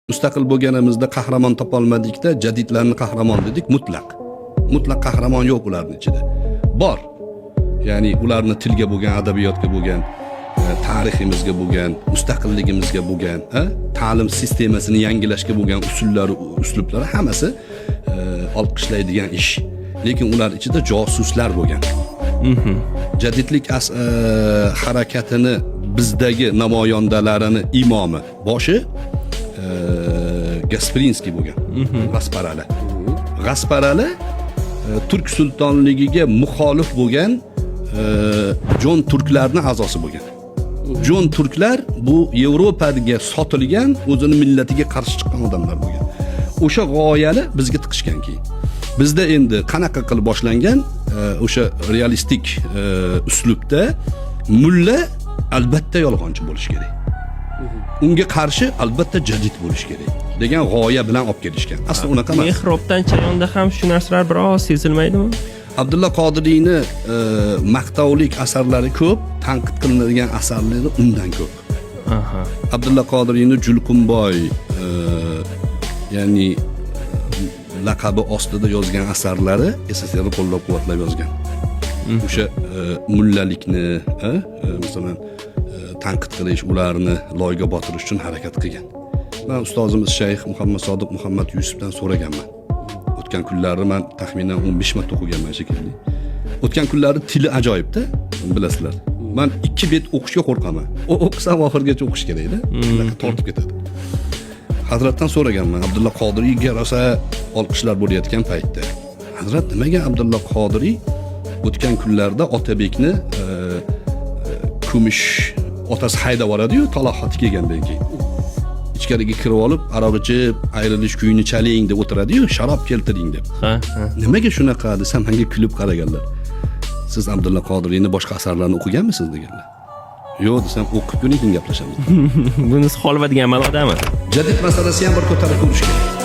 Mustaqil bo'lganimizda qahramon topolmadikda, jadidlarni qahramon dedik, mutlaq qahramon yo'q ularning ichida. Bor. Ya'ni ularni tilga bo'lgan, adabiyotga bo'lgan, tariximizga bo'lgan, mustaqilligimizga bo'lgan, ta'lim sistemasini yangilashga bo'lgan usullari, uslublari hammasi olqishlaydigan ish. Lekin ular ichida josuslar bo'lgan. Jadidlik harakatini bizdagi namoyandalarini imomi boshi Gasprinskiy bo'lgan. Gasparali Turk sultonligiga muxolif bo'lgan Jon Turklarning a'zosi bo'lgan. Jon Turklar bu Yevropaga sotilgan, o'zini millatiga qarshi chiqqan odamlar bo'lgan. O'sha g'oyani bizga tiqishgan keyin. Bizda endi qanaqa qilib boshlangan o'sha realistik uslubda mulla albatta yolg'onchi bo'lish kerak. Unga qarshi albatta jadid bo'lish kerak degan g'oya bilan olib kelishgan. Aslida unaqa emas. Mehrobdan Chayonda ham shu narsalar biroz sezilmaydimi? Abdulla Qodiriyni maqtovlik asarlari ko'p, tanqid qilinadigan asarlari undan ko'p. Abdulla Qodiriyni Julqunboy ya'ni laqabi ostida yozgan asarlari SSRni qo'llab-quvvatlab yozgan. O'sha mullalikni, masalan, tanqid qilish, ularni loyga botirish uchun harakat qilgan. Men ustozimiz Shayx Muhammad Sodiq Muhammad Yusufdan so'raganman. O'tgan kunlari men taxminan 15 marta o'qiganman shekilli. O'tgan kunlari tili ajoyibda, bilasizlar. Men 2 bet o'qishga qo'rqaman. O'qisam oxirgacha o'qish kerak-da. Tortib ketadi. Hazratdan so'raganman, Abdulla Qodiriyga rosa olqishlar bo'layotgan paytda. Hazrat nimaga Abdulla Qodiriy o'tgan kunlarda Otabekni kumush otasi haydab yuboradi-yu, talahati kelgandan keyin. Ichkariga kirib olib, aroq ichib, ayrilish kuyini chaling deb o'tiradi-yu, sharob keltiring deb. Nimaga shunaqa desam, menga kulib qaraganlar. Siz Abdulla Qodiriyni boshqa asarlarini o'qiganmisiz deganlar. Yo'q desam, o'qib ko'ring, gaplashamiz. Bunisi holva degan ma'nodami? Jadid masalasi ham bir ko'tarib ko'rish kerak.